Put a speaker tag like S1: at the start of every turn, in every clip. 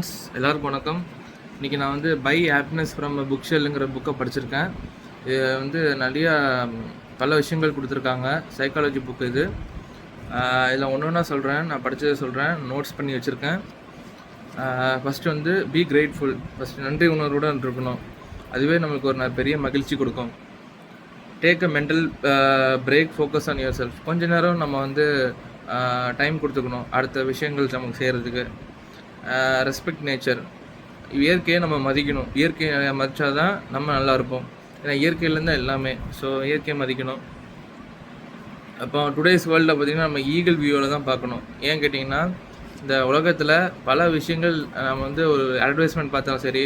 S1: Friends எல்லாருக்கும் வணக்கம். இன்றைக்கி நான் வந்து பை ஹாப்பினஸ் ஃப்ரம் புக் ஷெல்லுங்கிற புக்கை படிச்சிருக்கேன். இது வந்து நிறையா பல விஷயங்கள் கொடுத்துருக்காங்க. சைக்காலஜி புக்கு இது. இதில் ஒன்று ஒன்றா சொல்கிறேன், நான் படித்ததை சொல்கிறேன், நோட்ஸ் பண்ணி வச்சுருக்கேன். ஃபஸ்ட்டு வந்து பி கிரேட்ஃபுல். ஃபஸ்ட்டு நன்றி உணர்வுடன் இருக்கணும். அதுவே நம்மளுக்கு ஒரு பெரிய மகிழ்ச்சி கொடுக்கும். Take a mental break, focus on your self. கொஞ்ச நேரம் நம்ம வந்து டைம் கொடுத்துக்கணும் அடுத்த விஷயங்கள் நமக்கு செய்கிறதுக்கு. Respect nature. இயற்கையை நம்ம மதிக்கணும். இயற்கையை மதித்தா தான் நம்ம நல்லா இருப்போம். ஏன்னா இயற்கையிலேருந்து எல்லாமே. ஸோ இயற்கையை மதிக்கணும். அப்போ டுடேஸ் வேர்ல்டில் பார்த்திங்கன்னா நம்ம ஈகிள் வியூவில் தான் பார்க்கணும். ஏன் கேட்டிங்கன்னா, இந்த உலகத்தில் பல விஷயங்கள் நம்ம வந்து ஒரு அட்வர்டைஸ்மெண்ட் பார்த்தாலும் சரி,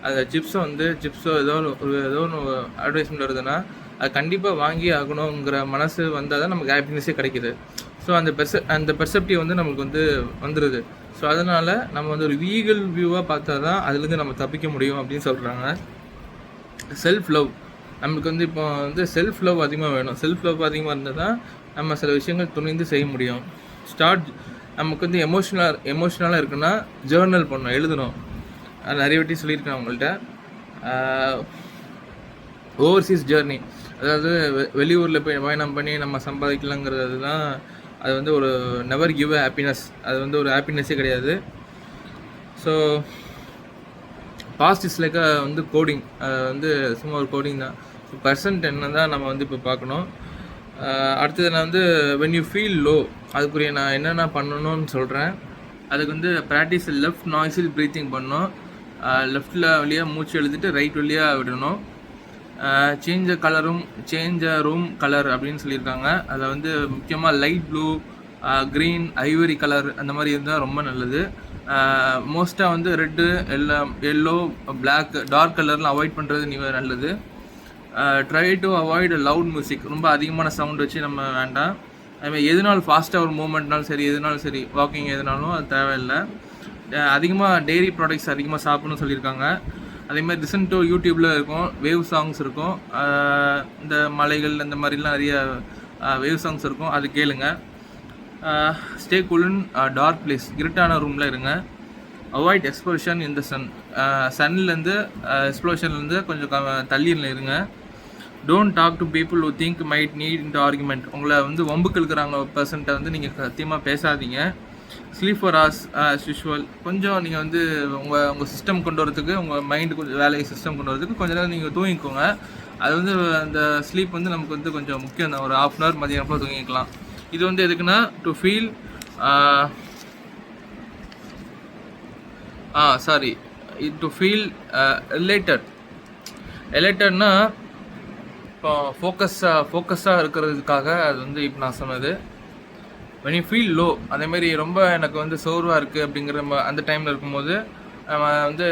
S1: அந்த சிப்ஸோ ஏதோ ஒன்று அட்வர்டைஸ்மெண்ட் வருதுன்னா அது கண்டிப்பாக வாங்கி ஆகணுங்கிற மனசு வந்தால் தான் நமக்கு ஹாப்பினஸ்ஸே கிடைக்கிது. ஸோ அந்த பெர்செப்டிவ் வந்து நமக்கு வந்து வந்துடுது. ஸோ அதனால் நம்ம வந்து ஒரு ஈகிள் வியூவாக பார்த்தா தான் அதுலேருந்து நம்ம தப்பிக்க முடியும் அப்படின்னு சொல்கிறாங்க. Self love. நம்மளுக்கு வந்து இப்போ வந்து செல்ஃப் லவ் அதிகமாக வேணும். செல்ஃப் லவ் அதிகமாக இருந்தால் தான் நம்ம சில விஷயங்கள் துணிந்து செய்ய முடியும். நமக்கு வந்து எமோஷ்னலாக இருக்குன்னா ஜேர்னல் பண்ணணும், எழுதணும். அது நிறைய வாட்டி சொல்லியிருக்கேன் அவங்கள்ட்ட. ஓவர்சீஸ் ஜேர்னி, அதாவது வெளியூரில் போய் பயணம் பண்ணி நம்ம சம்பாதிக்கலாங்கிறது தான். அது வந்து ஒரு நெவர் கிவ் அ ஹாப்பினஸ். அது வந்து ஒரு ஹாப்பினஸ்ஸே கிடையாது. ஸோ பாஸ்ட் இஸ் லைக் வந்து கோடிங். அது வந்து சும்மா ஒரு கோடிங் தான். பர்சன்ட் என்ன தான் நம்ம வந்து இப்போ பார்க்கணும். அடுத்தது நான் வந்து வென் யூ ஃபீல் லோ, அதுக்குரிய நான் என்னென்ன பண்ணணும்னு சொல்கிறேன். அதுக்கு வந்து ப்ராக்டிஸ் லெஃப்ட் நாய்ஸில் ப்ரீத்திங் பண்ணணும். லெஃப்டில் வழியாக மூச்சு எழுதிட்டு ரைட் வழியாக விடணும். சேஞ்ச் ரூம் கலர் அப்படின்னு சொல்லியிருக்காங்க. அதில் வந்து முக்கியமாக light blue, green, Ivory colour அந்த மாதிரி இருந்தால் ரொம்ப நல்லது. மோஸ்ட்டாக வந்து ரெட்டு, எல்லோ, பிளாக், டார்க் கலர்லாம் அவாய்ட் பண்ணுறது நல்லது. Try to avoid loud music. ரொம்ப அதிகமான சவுண்ட் வச்சு நம்ம வேண்டாம். அதுமாதிரி எதுனாலும் ஃபாஸ்ட்டாக ஒரு மூமெண்ட்னாலும் சரி, எதுனாலும் சரி, வாக்கிங் எதுனாலும் அது தேவையில்லை. அதிகமாக டெய்ரி ப்ராடக்ட்ஸ் அதிகமாக சாப்பிட்ணுன்னு சொல்லியிருக்காங்க. அதேமாதிரி லிசன் டு யூடியூப்பில் இருக்கும், வேவ் சாங்ஸ் இருக்கும். இந்த மலைகள் இந்த மாதிரிலாம் நிறைய வேவ் சாங்ஸ் இருக்கும், அது கேளுங்க. Stay cool in dark place. இருட்டான ரூமில் இருங்க. அவாய்ட் எக்ஸ்ப்ளோஷன் இன் த சன்லேருந்து எக்ஸ்ப்ளோஷன்லேருந்து கொஞ்சம் தள்ளியில் இருங்க. Don't talk to people who think might need in argument. உங்களை வந்து வம்புக்கு இருக்கிறாங்க பர்சன்ட்டை வந்து நீங்கள் சத்தியமாக பேசாதீங்க. Sleep for hours as usual. கொஞ்சம் நீங்கள் வந்து உங்கள் சிஸ்டம் கொண்டு வரதுக்கு, உங்கள் மைண்டு கொஞ்சம் வேலையை சிஸ்டம் கொண்டு வரதுக்கு கொஞ்சம் நேரம் நீங்கள் தூங்கிக்கோங்க. அது வந்து அந்த ஸ்லீப் வந்து நமக்கு வந்து கொஞ்சம் முக்கியம் தான். ஒரு ½ hour மதியம் போல் தூங்கிக்கலாம். இது வந்து எதுக்குன்னா டு ஃபீல் டு ஃபீல் எலேட்டட்னா இப்போ ஃபோக்கஸாக இருக்கிறதுக்காக அது வந்து இப்போ நான் சொன்னது. when you feel low, அதேமாரி ரொம்ப எனக்கு வந்து சோர்வாக இருக்குது அப்படிங்கிற அந்த டைமில் இருக்கும்போது நம்ம வந்து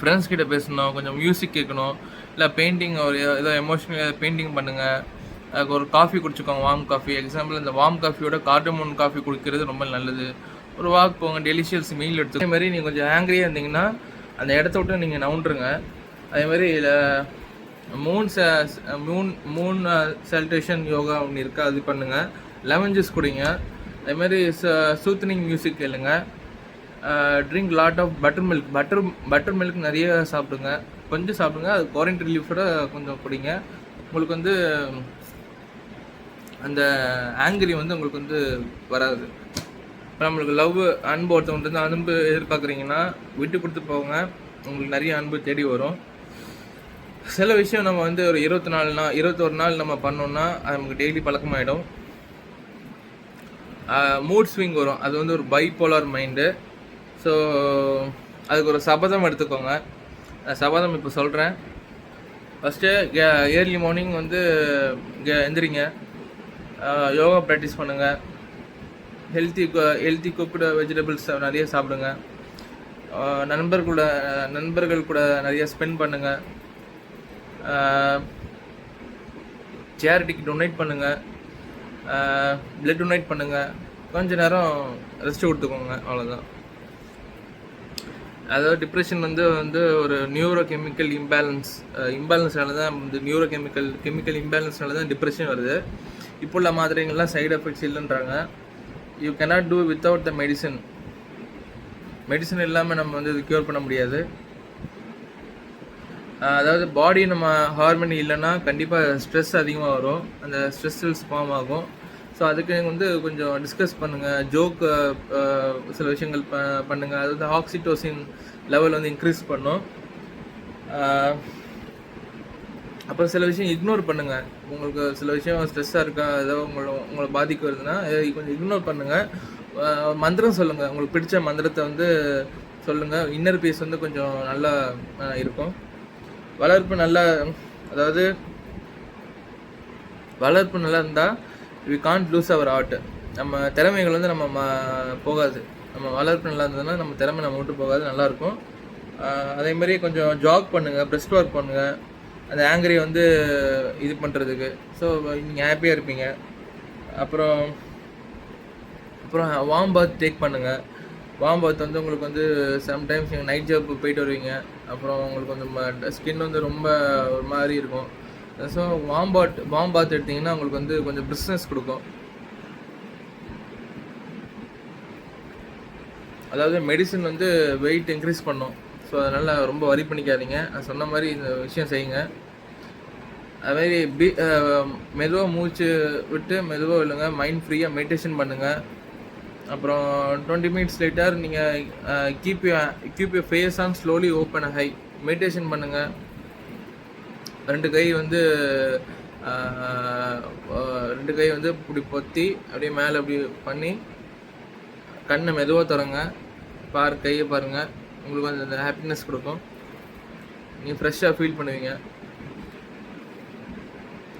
S1: ஃப்ரெண்ட்ஸ் கிட்ட பேசணும், கொஞ்சம் மியூசிக் கேட்கணும், இல்லை பெயிண்டிங், ஒரு ஏதோ எமோஷ்னல் பெயிண்டிங் பண்ணுங்கள். அதுக்கு ஒரு காஃபி குடிச்சுக்கோங்க, வார்ம் காஃபி. எக்ஸாம்பிள் இந்த வார்ம் காஃபியோட கார்டமோன் காஃபி குடிக்கிறது ரொம்ப நல்லது. ஒரு வாக் போங்க, டெலிஷியஸ் மீல் எடுத்து. அதேமாதிரி நீங்கள் கொஞ்சம் ஆங்கிரியாக இருந்தீங்கன்னா அந்த இடத்த விட்டு நீங்கள் நவுண்டுருங்க. அதேமாதிரி மூன் செலிப்ரேஷன் யோகா ஒன்று இருக்குது, அது பண்ணுங்கள். லெமன் ஜூஸ் குடிங்க. அதேமாதிரி சூத்தனிங் மியூசிக் கேளுங்க. Drink lot of butter milk நிறைய சாப்பிடுங்க. கொஞ்சம் சாப்பிடுங்க, அது குவாரண்டைன் ரிலீஃபோட கொஞ்சம் குடிங்க. உங்களுக்கு வந்து அந்த ஆங்கிரி வந்து உங்களுக்கு வந்து வராது. இப்போ நம்மளுக்கு அன்பு ஒருத்தவங்க வந்து அன்பு எதிர்பார்க்குறீங்கன்னா விட்டு கொடுத்து போங்க, உங்களுக்கு நிறைய அன்பு தேடி வரும். சில விஷயம் நம்ம வந்து ஒரு 21 நாள் நம்ம பண்ணோம்னா அது நமக்கு டெய்லி பழக்கமாகிடும். மூட் ஸ்விங் வரும். அது வந்து ஒரு பைபோலார் மைண்டு. ஸோ அதுக்கு ஒரு சபதம் எடுத்துக்கோங்க. சபதம் இப்போ சொல்கிறேன். ஃபஸ்ட்டு ஏர்லி மார்னிங் வந்து எந்திரிங்க, யோகா ப்ராக்டிஸ் பண்ணுங்கள், ஹெல்த்தி குக்டு வெஜிடபிள்ஸ் நிறைய சாப்பிடுங்க, நண்பர்கள் கூட நிறைய ஸ்பெண்ட் பண்ணுங்கள், சேரிட்டிக்கு டொனேட் பண்ணுங்கள், பிளட் டொனேட் பண்ணுங்கள், கொஞ்சம் நேரம் ரெஸ்ட் கொடுத்துக்கோங்க. அவ்வளோதான். அதாவது டிப்ரெஷன் வந்து ஒரு நியூரோ கெமிக்கல் இம்பேலன்ஸ்னால தான் வந்து கெமிக்கல் இம்பேலன்ஸ்னால தான் டிப்ரெஷன் வருது. இப்போ உள்ள மாத்திரைகள்லாம் சைடு எஃபெக்ட்ஸ் இல்லைன்றாங்க. You cannot do without the medicine. Medicine இல்லாமல் நம்ம வந்து இது க்யூர் பண்ண முடியாது. அதாவது பாடி நம்ம ஹார்மோனி இல்லைன்னா கண்டிப்பாக ஸ்ட்ரெஸ் அதிகமாக வரும், அந்த ஸ்ட்ரெஸ் செல்ஸ் ஃபார்ம் ஆகும். ஸோ அதுக்கு வந்து கொஞ்சம் டிஸ்கஸ் பண்ணுங்கள், ஜோக்கு சில விஷயங்கள் பண்ணுங்கள். அது வந்து ஆக்சிடோசின் லெவல் வந்து இன்க்ரீஸ் பண்ணும். அப்புறம் சில விஷயம் இக்னோர் பண்ணுங்கள். உங்களுக்கு சில விஷயம் ஸ்ட்ரெஸ்ஸாக இருக்கா, ஏதோ உங்களை பாதிக்க வருதுன்னா கொஞ்சம் இக்னோர் பண்ணுங்கள். மந்திரம் சொல்லுங்கள், உங்களுக்கு பிடிச்ச மந்திரத்தை வந்து சொல்லுங்கள். இன்னர் பீஸ் வந்து கொஞ்சம் நல்லா இருக்கும். வளர்ப்பு நல்லா, அதாவது வளர்ப்பு நல்லா இருந்தால் we can't lose our art. நம்ம திறமைகள் வந்து நம்ம போகாது. நம்ம வளர்ப்பு நல்லா இருந்ததுன்னா நம்ம திறமை நம்ம விட்டு போகாது, நல்லாயிருக்கும். அதேமாதிரி கொஞ்சம் ஜாக் பண்ணுங்கள், பிரெஸ்ட் ஒர்க் பண்ணுங்கள், அந்த ஆங்கரை வந்து இது பண்ணுறதுக்கு. ஸோ நீங்கள் ஹாப்பியாக இருப்பீங்க. அப்புறம் வார்ம் பாத் டேக் பண்ணுங்கள். வார்ம் பாத் வந்து உங்களுக்கு வந்து சம்டைம்ஸ் நீங்கள் நைட் ஜாப் போயிட்டு வருவீங்க, அப்புறம் உங்களுக்கு வந்து ஸ்கின் வந்து ரொம்ப ஒரு மாதிரி இருக்கும். ஸோ வார்ம் பாத் எடுத்திங்கன்னா உங்களுக்கு வந்து கொஞ்சம் பிரிஸ்னஸ் கொடுக்கும். அதாவது மெடிசன் வந்து வெயிட் இன்க்ரீஸ் பண்ணும். ஸோ அதனால் ரொம்ப வரி பண்ணிக்காதீங்க. நான் சொன்ன மாதிரி இந்த விஷயம் செய்யுங்க. அதுமாதிரி மெதுவாக மூச்சு விட்டு மெதுவாக இல்லைங்க, மைண்ட் ஃப்ரீயாக மெடிடேஷன் பண்ணுங்கள். அப்புறம் 20 minutes லேட்டர் நீங்கள் keep you face on slowly open high. Meditation பண்ணுங்கள். 2 கை வந்து இப்படி பொத்தி அப்படியே மேலே அப்படி பண்ணி கண்ணை மெதுவாக திறங்க. கையை பாருங்கள். உங்களுக்கு வந்து அந்த ஹாப்பினஸ் கொடுக்கும். நீங்கள் ஃப்ரெஷ்ஷாக ஃபீல் பண்ணுவீங்க.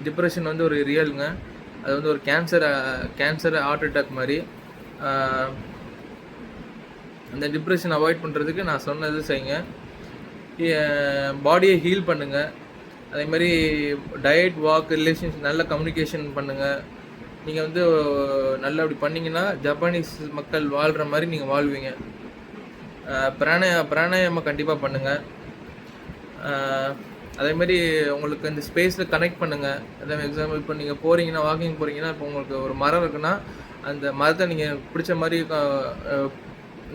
S1: டிப்ரெஷன் வந்து ஒரு ரியலுங்க. அது வந்து ஒரு கேன்சர் ஹார்ட் அட்டாக் மாதிரி. அந்த டிப்ரெஷன் அவாய்ட் பண்ணுறதுக்கு நான் சொன்னது செய்யுங்க. பாடியை ஹீல் பண்ணுங்கள். அதேமாதிரி டயட், வாக், ரிலேஷன்ஷிப், நல்ல கம்யூனிகேஷன் பண்ணுங்கள். நீங்கள் வந்து நல்லா அப்படி பண்ணிங்கன்னா ஜப்பானீஸ் மக்கள் வாழ்கிற மாதிரி நீங்கள் வாழ்வீங்க. பிராணாயாமம் கண்டிப்பாக பண்ணுங்கள். அதேமாதிரி உங்களுக்கு இந்த ஸ்பேஸில் கனெக்ட் பண்ணுங்கள். அதே எக்ஸாம்பிள் இப்போ நீங்கள் போகிறீங்கன்னா, வாக்கிங் போகிறீங்கன்னா, இப்போ உங்களுக்கு ஒரு மரம் இருக்குன்னா அந்த மரத்தை நீங்கள் பிடிச்ச மாதிரி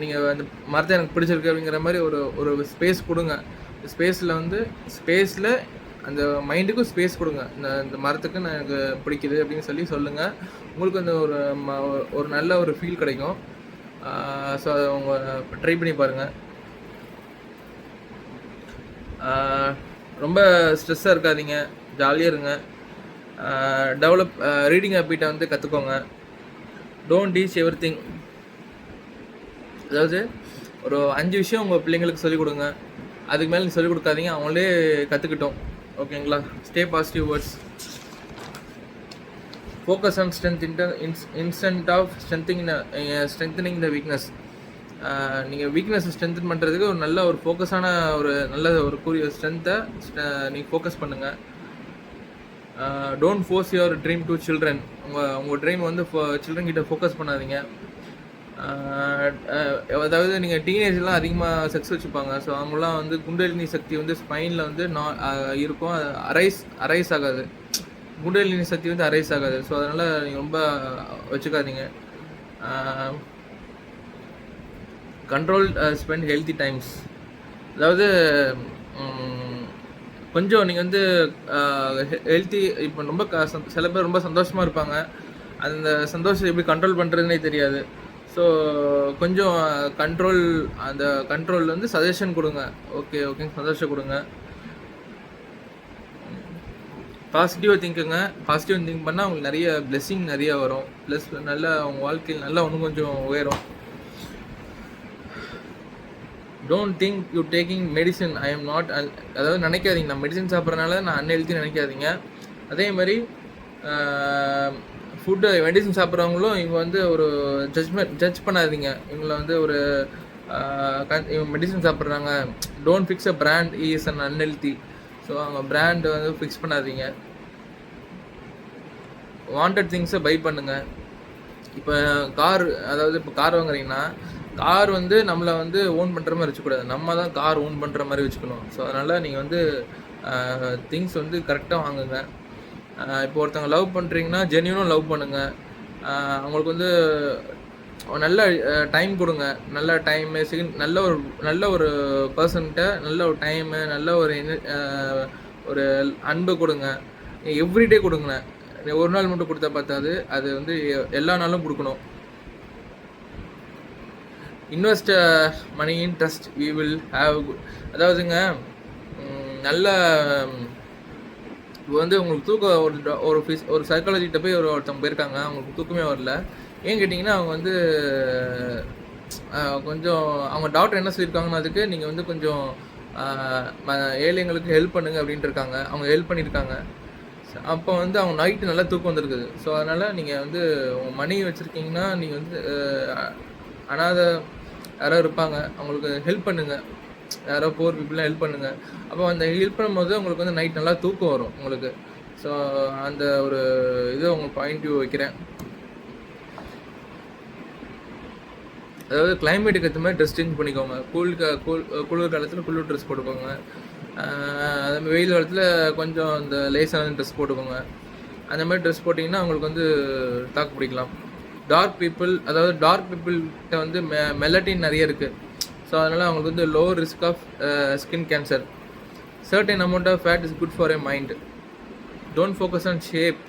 S1: நீங்கள் அந்த மரத்தை எனக்கு பிடிச்சிருக்கு அப்படிங்கிற மாதிரி ஒரு ஸ்பேஸ் கொடுங்க. ஸ்பேஸில் அந்த மைண்டுக்கும் ஸ்பேஸ் கொடுங்க. இந்த மரத்துக்கு நான் எனக்கு பிடிக்குது அப்படின்னு சொல்லுங்கள். உங்களுக்கு அந்த ஒரு நல்ல ஒரு ஃபீல் கிடைக்கும். ஸோ அதை உங்கள் ட்ரை பண்ணி பாருங்கள். ரொம்ப ஸ்ட்ரெஸ்ஸாக இருக்காதீங்க, ஜாலியாக இருங்க. ரீடிங் ஹேபிட்டை வந்து கற்றுக்கோங்க. Don't teach everything. அதாவது ஒரு 5 விஷயம் உங்கள் பிள்ளைங்களுக்கு சொல்லிக் கொடுங்க. அதுக்கு மேலே நீங்கள் சொல்லிக் கொடுக்காதீங்க, அவங்களே கற்றுக்கிட்டோம். ஓகேங்களா? Stay positive words. Focus on strength instant of strengthening the weakness. நீங்கள் வீக்னஸை ஸ்ட்ரென்தன் பண்ணுறதுக்கு ஒரு நல்ல ஒரு ஃபோக்கஸான நல்ல ஒரு கூறிய ஸ்ட்ரென்த்தை நீங்கள் ஃபோக்கஸ் பண்ணுங்கள். Don't force your dream to children. உங்கள் ட்ரீம் வந்து சில்ட்ரன் கிட்ட ஃபோக்கஸ் பண்ணாதீங்க. அதாவது நீங்கள் டீனேஜ்லாம் அதிகமாக செக்ஸ் வச்சுப்பாங்க. ஸோ அவங்களாம் வந்து குண்டலினி சக்தி வந்து ஸ்பைனில் வந்து இருக்கும். அரைஸ் ஆகாது. குண்டலினி சக்தி வந்து அரைஸ் ஆகாது. ஸோ அதனால் நீங்கள் ரொம்ப வச்சுக்காதீங்க. Control spend healthy times. அதாவது கொஞ்சம் நீங்கள் வந்து ஹெல்த்தி, இப்போ ரொம்ப சில பேர் ரொம்ப சந்தோஷமாக இருப்பாங்க. அந்த சந்தோஷத்தை எப்படி கண்ட்ரோல் பண்ணுறதுனே தெரியாது. ஸோ கொஞ்சம் அந்த கண்ட்ரோல் வந்து சஜஷன் கொடுங்க. ஓகே சந்தோஷம் கொடுங்க. பாசிட்டிவாக திங்க் பண்ணால் உங்களுக்கு நிறைய பிளெஸ்ஸிங் நிறைய வரும். ப்ளஸ் நல்லா உங்கள் வாழ்க்கையில் நல்லா இன்னும் கொஞ்சம் உயரும். Don't think you taking medicine I am not. அதாவது நினைக்காதீங்க நான் மெடிசன் சாப்பிட்றதுனால நான் அன்ஹெல்த்தி நினைக்காதீங்க. அதே மாதிரி ஃபுட்டு மெடிசன் சாப்பிட்றவங்களும் இவங்க வந்து ஒரு ஜட்ஜ் பண்ணாதீங்க. இவங்களை வந்து இவங்க மெடிசன் சாப்பிட்றாங்க, don't fix a brand is an unhealthy. So அவங்க பிராண்ட் வந்து ஃபிக்ஸ் பண்ணாதீங்க. வாண்டட் திங்ஸை பை பண்ணுங்கள். இப்போ கார் வாங்குறீங்கன்னா கார் வந்து நம்மளை வந்து ஓன் பண்ணுற மாதிரி வச்சுக்கூடாது, நம்ம தான் கார் ஓன் பண்ணுற மாதிரி வச்சுக்கணும். ஸோ அதனால் நீங்கள் வந்து திங்ஸ் வந்து கரெக்டாக வாங்குங்க. இப்போ ஒருத்தவங்க லவ் பண்ணுறீங்கன்னா ஜென்யூனாக லவ் பண்ணுங்கள். அவங்களுக்கு வந்து நல்ல டைம் கொடுங்க. நல்ல டைமு நல்ல ஒரு பர்சன்கிட்ட நல்ல ஒரு டைமு, நல்ல ஒரு ஒரு அன்பு கொடுங்க. எவ்ரிடே கொடுங்க. ஒரு நாள் மட்டும் கொடுத்தா பத்தாது. அது வந்து எல்லா நாளும் கொடுக்கணும். Invest money in trust we will have அதாவதுங்க நல்ல இப்போ வந்து உங்களுக்கு தூக்கம் ஒரு சைக்காலஜிகிட்ட போய் ஒருத்தவங்க போயிருக்காங்க. அவங்களுக்கு தூக்கமே வரல. ஏன் கேட்டிங்கன்னா அவங்க வந்து கொஞ்சம் அவங்க டாக்டர் என்ன சொல்லியிருக்காங்கன்னா அதுக்கு நீங்கள் வந்து கொஞ்சம் ஏழைங்களுக்கு ஹெல்ப் பண்ணுங்க அப்படின்ட்டு இருக்காங்க. அவங்க ஹெல்ப் பண்ணியிருக்காங்க. அப்போ வந்து அவங்க நைட்டு நல்லா தூக்கம் வந்திருக்குது. ஸோ அதனால் நீங்கள் வந்து உங்கள் மணி வச்சுருக்கீங்கன்னா நீங்கள் வந்து அனாதை யாரோ இருப்பாங்க, அவங்களுக்கு ஹெல்ப் பண்ணுங்கள். யாரோ போர் பீப்புளாக ஹெல்ப் பண்ணுங்கள். அப்போ அந்த ஹெல்ப் பண்ணும்போது உங்களுக்கு வந்து நைட் நல்லா தூக்கம் வரும் உங்களுக்கு. ஸோ அந்த ஒரு இதை உங்கள் பாயிண்ட் வியூ வைக்கிறேன். அதாவது கிளைமேட்டுக்கு ஏற்ற மாதிரி ட்ரெஸ் சேஞ்ச் பண்ணிக்கோங்க. குளிர் காலத்தில் குளிர் ட்ரெஸ் போட்டுக்கோங்க. அதே மாதிரி வெயில் காலத்தில் கொஞ்சம் இந்த லேசான ட்ரெஸ் போட்டுக்கோங்க. அந்த மாதிரி ட்ரெஸ் போட்டிங்கன்னா அவங்களுக்கு வந்து தாக்கு பிடிக்கலாம். டார்க் பீப்புள்கிட்ட வந்து மெலட்டின் நிறைய இருக்குது. ஸோ அதனால் அவங்களுக்கு வந்து low risk of skin cancer. Certain amount of fat is good for a mind. Don't focus on shape,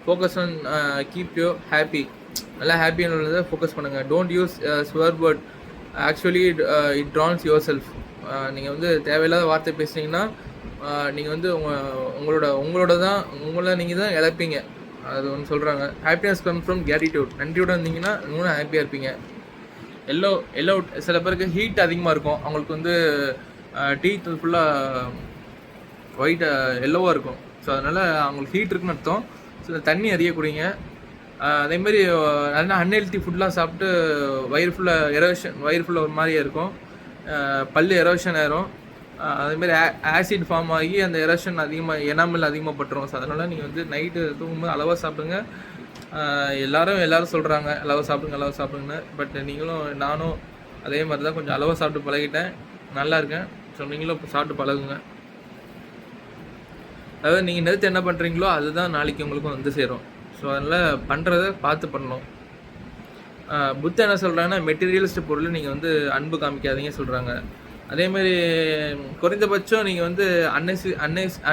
S1: focus on keep you happy. நல்லா ஹாப்பியானதை ஃபோக்கஸ் பண்ணுங்கள். Don't use swear word, actually it drains yourself. நீங்கள் வந்து தேவையில்லாத வார்த்தை பேசுனீங்கன்னா நீங்கள் வந்து உங்களை நீங்கள் தான் இழப்பீங்க. அது ஒன்று சொல்கிறாங்க. Happiness come from attitude. நன்றியோடு இருந்தீங்கன்னா இன்னும் ஹாப்பியாக இருப்பீங்க. எல்லோ சில பேருக்கு ஹீட் அதிகமாக இருக்கும். அவங்களுக்கு வந்து டீத் ஃபுல்லாக எல்லோவாக இருக்கும். ஸோ அதனால் அவங்களுக்கு ஹீட் இருக்குன்னு அர்த்தம். ஸோ தண்ணி நிறைய குடிங்க. அதேமாரி நல்லா அன்ஹெல்த்தி ஃபுட்லாம் சாப்பிட்டு வயிறு ஃபுல்லாக ஒரு மாதிரியே இருக்கும். பல் எரோஷன் ஆயிரும். அதேமாரி ஆசிட் ஃபார்ம் ஆகி அந்த எரோஷன் எனாமல் அதிகமாக பட்டுரும். ஸோ அதனால் நீங்கள் வந்து நைட்டு தூங்கும்போது அளவாக சாப்பிடுங்க. எல்லோரும் சொல்கிறாங்க அளவாக சாப்பிடுங்கன்னு. பட் நானும் அதே மாதிரி தான் கொஞ்சம் அளவாக சாப்பிட்டு பழகிட்டேன். நல்லா இருக்கேன். ஸோ நீங்களும் சாப்பிட்டு பழகுங்க. அதாவது நீங்கள் நேற்று என்ன பண்ணுறீங்களோ அதுதான் நாளைக்கு உங்களுக்கும் வந்து சேரும். ஸோ அதனால் பண்ணுறத பார்த்து பண்ணணும். புத்தன் என்ன சொல்கிறாங்கன்னா, மெட்டீரியலிஸ்ட் பொருள் நீங்கள் வந்து அன்பு காமிக்காதீங்க சொல்கிறாங்க. அதேமாதிரி குறைந்தபட்சம் நீங்கள் வந்து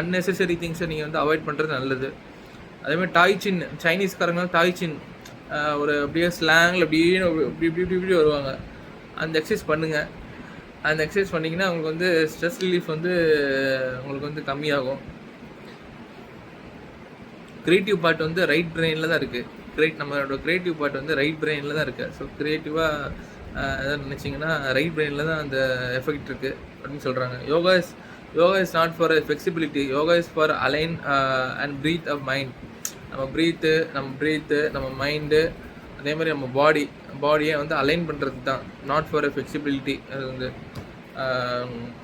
S1: அன்னெசரி திங்ஸை நீங்கள் வந்து அவாய்ட் பண்ணுறது நல்லது. அதேமாதிரி டாய்ச்சின், சைனீஸ்காரங்களாம் டாய்ச்சின் ஒரு அப்படியே ஸ்லாங்கில் இப்படி வருவாங்க. அந்த எக்ஸசைஸ் பண்ணுங்கள். அந்த எக்ஸசைஸ் பண்ணிங்கன்னா உங்களுக்கு வந்து ஸ்ட்ரெஸ் ரிலீஃப் வந்து உங்களுக்கு வந்து கம்மியாகும். க்ரியேட்டிவ் பார்ட் வந்து ரைட் பிரெயினில் தான் இருக்குது. நம்மளோட க்ரியேட்டிவ் பார்ட் வந்து ரைட் பிரெயினில் தான் இருக்குது. ஸோ க்ரியேட்டிவாக எதாவது நினச்சிங்கன்னா ரைட் பிரெயினில் தான் அந்த எஃபெக்ட் இருக்குது அப்படின்னு சொல்கிறாங்க. Yoga is not for flexibility. Yoga is for align and breath of mind. நம்ம ப்ரீத்து நம்ம மைண்டு அதேமாதிரி நம்ம பாடியை வந்து அலைன் பண்ணுறது தான். Not for flexibility. அது வந்து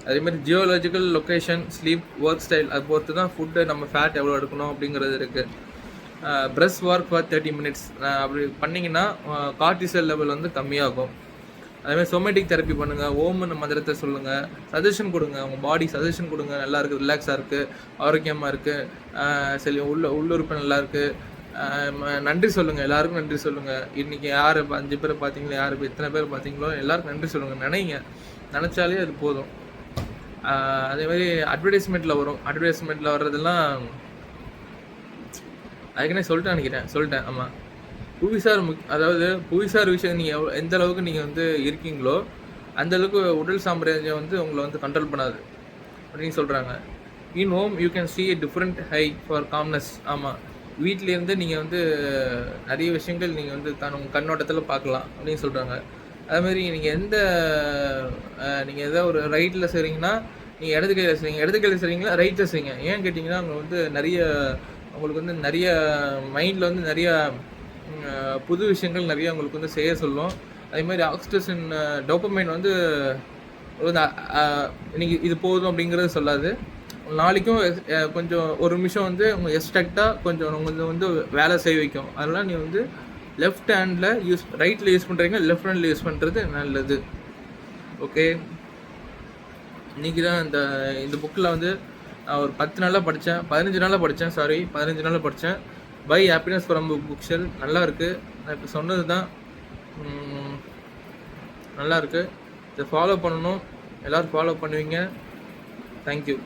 S1: அதேமாதிரி geological location, sleep, work style அது பொறுத்து தான் ஃபுட்டு நம்ம ஃபேட் எவ்வளோ எடுக்கணும் அப்படிங்கிறது இருக்குது. ப்ரெஸ் ஒர்க் ஃபார் 30 minutes அப்படி பண்ணிங்கன்னா கார்டிசல் லெவல் வந்து கம்மியாகும். அதேமாதிரி சொமேட்டிக் தெரப்பி பண்ணுங்கள். ஓம்னு மந்திரத்தை சொல்லுங்கள். சஜஷன் கொடுங்க. உங்கள் பாடி சஜஷன் கொடுங்க. நல்லா இருக்குது, ரிலாக்ஸாக இருக்குது, ஆரோக்கியமாக இருக்குது, சரி உள்ளுறுப்பு நல்லா இருக்குது. நன்றி சொல்லுங்கள். எல்லாருக்கும் நன்றி சொல்லுங்கள். இன்றைக்கி யார் 5 பேர் பார்த்தீங்களோ, எத்தனை பேர் பார்த்தீங்களோ எல்லாருக்கும் நன்றி சொல்லுங்கள். நினச்சாலே அது போதும். அதேமாதிரி அட்வர்டைஸ்மெண்ட்டில் வர்றதெல்லாம் அதுக்குன்னே சொல்லிட்டேன். ஆமாம், புவிசார் விஷயம் நீங்கள் எந்த அளவுக்கு நீங்கள் வந்து இருக்கீங்களோ அந்தளவுக்கு உடல் சாம்பிராஜ்யம் வந்து உங்களை வந்து கண்ட்ரோல் பண்ணாது அப்படின்னு சொல்கிறாங்க. In home you can see a different high for calmness. ஆமாம், வீட்டிலேருந்து நீங்கள் வந்து நிறைய விஷயங்கள் நீங்கள் வந்து உங்கள் கண்ணோட்டத்தில் பார்க்கலாம் அப்படின்னு சொல்கிறாங்க. அதுமாதிரி நீங்கள் எதோ ஒரு ரைட்டில் செய்கிறீங்கன்னா நீங்கள் இடது கையில் செய்கிறீங்களா ரைட்டில் செய்யுங்க. ஏன் கேட்டிங்கன்னா உங்களுக்கு வந்து நிறைய மைண்டில் வந்து நிறையா புது விஷயங்கள் நிறையா உங்களுக்கு வந்து செய்ய சொல்லும். அதேமாதிரி ஆக்சிடோசின், டோபமைன் வந்து இன்னைக்கு இது போதும் அப்படிங்கிறது சொல்லாது. நாளைக்கும் கொஞ்சம் ஒரு நிமிஷம் வந்து உங்கள் எக்ஸ்ட்ராக்டாக கொஞ்சம் வந்து வேலை செய்ய வைக்கும். அதனால் நீ வந்து லெஃப்ட் ஹேண்டில் ரைட்டில் யூஸ் பண்ணுறீங்க, லெஃப்ட் ஹேண்டில் யூஸ் பண்ணுறது நல்லது. ஓகே, இன்றைக்கி தான் இந்த புக்கில் வந்து நான் ஒரு 15 நாளாக படித்தேன். By happiness from book shell. நல்லா இருக்குது. நான் இப்போ சொன்னது தான். நல்லாயிருக்கு. இதை ஃபாலோ பண்ணணும். எல்லோரும் ஃபாலோ பண்ணுவீங்க. தேங்க்யூ.